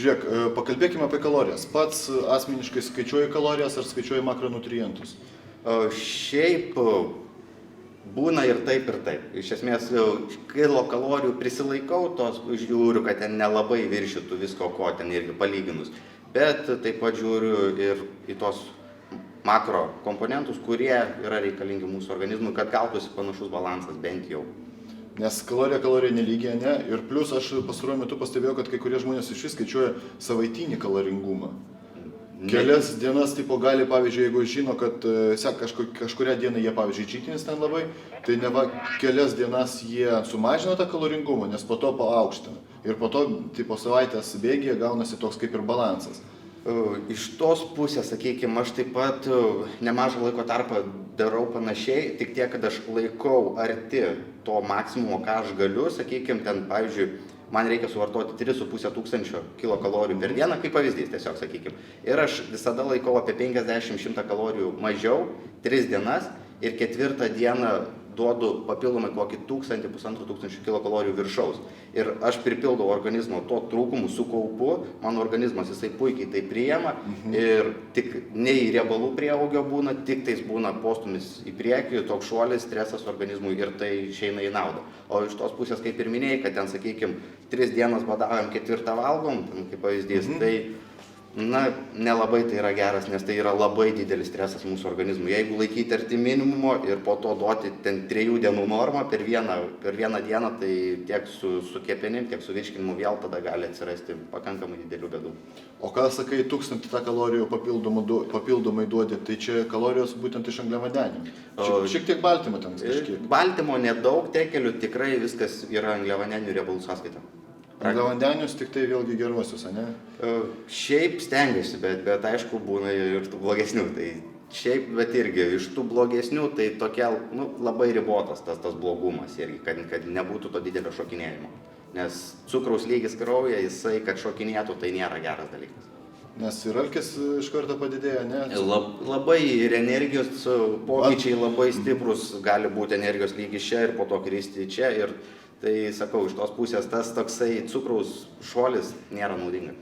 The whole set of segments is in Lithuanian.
Žiūrėk, pakalbėkime apie kalorijas. Pats asmeniškai skaičiuoji kalorijas ar skaičiuoji makronutrientus? Šiaip būna ir taip, ir taip. Iš esmės, kilokalorijų prisilaikau, tos žiūriu, kad ten nelabai viršytų visko, ko ten irgi palyginus. Bet taip pat žiūriu ir į tos makro komponentus, kurie yra reikalingi mūsų organizmui, kad gautųsi panašus balansas bent jau. Nes kalorija nelygia, ne? Ir plus aš pastaruoju metu pastebėjau, kad kai kurie žmonės iš vis skaičiuoja savaitinį kaloringumą. Kelias dienas, tipo, gali, pavyzdžiui, jeigu žino, kad kažkurią dieną jie, pavyzdžiui, čytinis ten labai, tai neva kelias dienas jie sumažina tą kaloringumą, nes po to paaukština. Ir po to, tipo, savaitės bėgyje gaunasi toks kaip ir balansas. Iš tos pusės, sakykime, aš taip pat nemažą laiko tarpą darau panašiai, tik tiek, kad aš laikau arti to maksimumo, ką aš galiu, sakykime, ten, pavyzdžiui, man reikia suvartoti 3,5 tūkstančio kilokalorijų per dieną, kaip pavyzdys tiesiog, sakykime. Ir aš visada laikau apie 50-100 kalorijų mažiau, 3 dienas ir 4 dieną duodu papildomai kokį 1000-1500 kilokalorijų viršaus. Ir aš pripildau organizmo to trūkumų, sukaupu, mano organizmas jisai puikiai tai priima ir tik nei riebalų prieaugio būna, tik tais būna postumis į priekį, toks šuolis, stresas organizmui ir tai išeina į naudą. O iš tos pusės, kaip ir minėjai, kad ten, sakykime, 3 dienas badaujam, 4 valgom, kaip pavyzdys, tai nelabai tai yra geras, nes tai yra labai didelis stresas mūsų organizmui. Jeigu laikyti arti minimumo ir po to duoti ten 3 dienų normą per vieną dieną, tai tiek su kepenim, tiek su virškinimu vėl tada gali atsirasti pakankamai didelių bėdų. O ką sakai, 1000 kalorijų papildomai duodi, tai čia kalorijos būtent iš angliavandenių? Šiek tiek baltymo ten kažkiek? Baltymo nedaug tekelių, tikrai viskas yra angliavandenių riebalų sąskaita. Angliavandenius tik tai vėlgi geruosius, ne? Šiaip stengiuosi, bet aišku būna ir tų blogesnių. Tai šiaip, bet irgi iš tų blogesnių, tai tokia labai ribotas tas blogumas irgi, kad nebūtų to didelio šokinėjimo. Nes cukraus lygis kraujyje, jisai, kad šokinėtų, tai nėra geras dalykas. Nes ir alkis iš karto padidėja, ne? Labai ir energijos pokyčiai labai stiprus, gali būti energijos lygis čia ir po to kristi čia. Ir tai, sakau, iš tos pusės tas toksai cukraus šuolis nėra naudinga.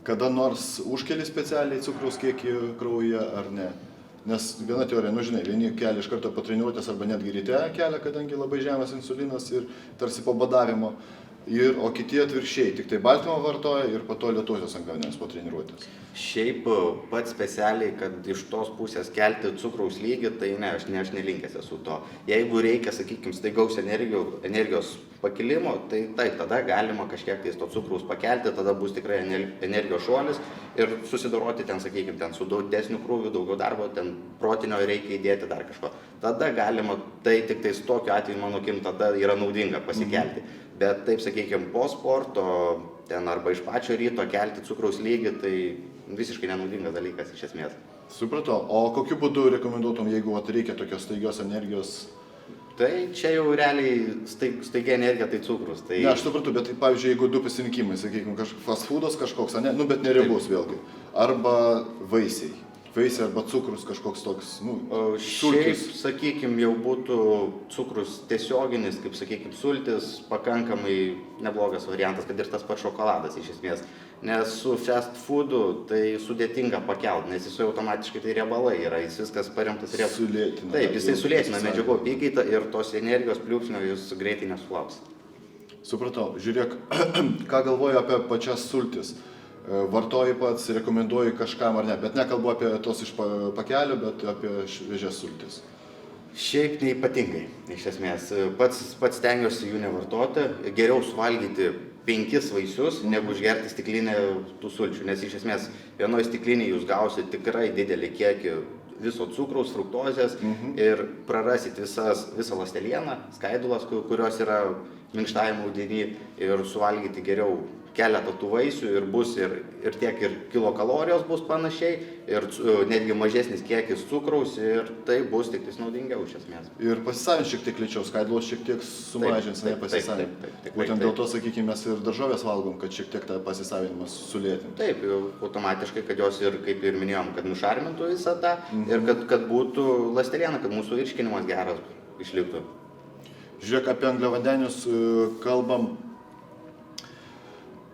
Kada nors užkeli specialiai cukraus kiekį kraujyje ar ne? Nes viena teorija, žinai, vieni kelia iš karto po treniruotės arba netgi ryte kelia, kadangi labai žemas insulinas ir tarsi po badavimo. O kiti atvirkščiai, tik tai baltymo vartoja ir po to lėtosios angliavandenius po treniruotės. Šiaip pats specialiai, kad iš tos pusės kelti cukraus lygį, tai ne, aš nelinkęs esu to. Jeigu reikia, sakykime, staigaus energijos pakilimo, tai taip, tada galima kažkiek tais to cukraus pakelti, tada bus tikrai energijos šuolis ir susidoroti ten, sakykime, ten su didesniu krūviu, daugiau darbo, ten protinio reikia įdėti dar kažko. Tada galima, tai tik tais tokiu atveju, mano akim, tada yra naudinga pasikelti. Bet taip, sakykime, po sporto, ten arba iš pačio ryto kelti cukraus lygį, tai visiškai nenaudingas dalykas iš esmės. Supratau. O kokiu būdu rekomenduotum, jeigu reikia tokios staigios energijos? Tai čia jau realiai staigia energija, tai cukrus. Tai... Ne, aš supratau, bet pavyzdžiui, jeigu 2 pasirinkimai, sakykime, fast foodas kažkoks, ne, bet neribus vėlgi. Arba vaisiai. Vaisiai arba cukrus kažkoks toks, Šiaip, sakykime, jau būtų cukrus tiesioginis, kaip, sakykime, sultis, pakankamai neblogas variantas, kad ir tas pats šokoladas iš esmės. Nes su fast foodu tai sudėtinga pakelt, nes jis automatiškai tai riebalai yra, jis viskas paremtas Sulėtina. Taip, jisai sulėtina medžiagų apykaitą ir tos energijos pliūpsnio jūs greitai nesulauks. Supratau. Žiūrėk, ką galvoju apie pačias sultis. Vartoji pats, rekomenduoji kažkam ar ne, bet nekalbu apie tos iš pakelio, bet apie šviežias sultis. Šiaip neypatingai, iš esmės. Pats stengiuosi jų nevartoti, geriau suvalgyti 5 vaisius, negu išgerti stiklinę tų sulčių, nes iš esmės vienoje stiklinėje jūs gausite tikrai didelį kiekį viso cukraus, fruktozės ir prarasit visą ląstelieną, skaidulas, kurios yra minkštajame audiny ir suvalgyti geriau keletą tų vaisių ir bus ir tiek ir kilokalorijos bus panašiai ir netgi mažesnis kiekis cukraus ir tai bus tik naudingiau iš esmės. Ir pasisavint šiek tiek lėčiau, skaidulos šiek tiek sumažins, nepasisavint. Būtent dėl to, sakykime, mes ir daržovės valgom, kad šiek tiek tą pasisavinimas sulėtintų. Taip, automatiškai, kad jos ir, kaip ir minėjom, kad nušarmintų visą tą ir kad būtų ląsteliena, kad mūsų virškinimas geras išliktų. Žiūrėk, apie angliavandenius kalbam.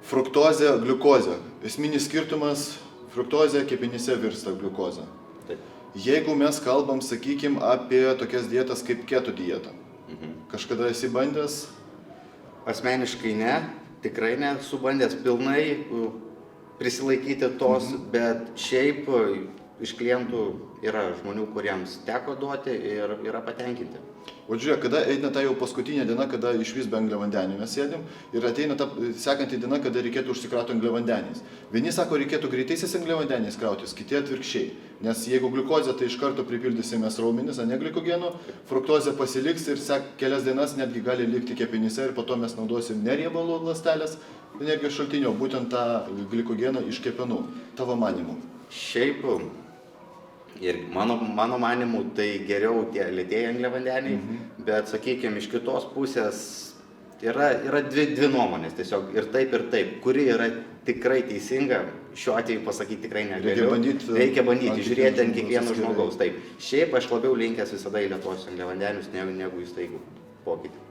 Fruktozė, gliukozė. Esminis skirtumas - fruktozė kepenyse virsta gliukozė. Taip. Jeigu mes kalbam, sakykime, apie tokias dietas kaip keto dieta. Kažkada esi bandęs? Asmeniškai ne, tikrai nesu bandęs pilnai prisilaikyti tos, bet šiaip iš klientų yra žmonių, kuriems teko duoti ir yra patenkinti. O žiūrėk, kada eina ta jau paskutinė diena, kada iš vis be angliavandenių mes sėdim ir ateina ta sekanti diena, kada reikėtų užsikrauti angliavandeniais. Vieni sako, reikėtų greitaisiais angliavandeniais krautis, kiti atvirkščiai. Nes jeigu gliukozė, tai iš karto pripildysime raumenis, ne glikogeno, fruktozė pasiliks ir kelias dienas netgi gali likti kepenyse ir po to mes naudosim ne riebalų ląstelės energijos šaltinio, būtent tą glikogeną iš kepenų. Tavo manimu. Šiaip ir mano manimu tai geriau tie lėtieji angliavandeniai, bet sakykime iš kitos pusės yra dvi nuomonės tiesiog ir taip, kuri yra tikrai teisinga, šiuo atveju pasakyti tikrai negaliu. Reikia bandyti, žiūrėti ant kiekvieno žmogaus. Taip. Šiaip aš labiau linkęs visada į lėtuosius angliavandenius negu į staigų pokytį.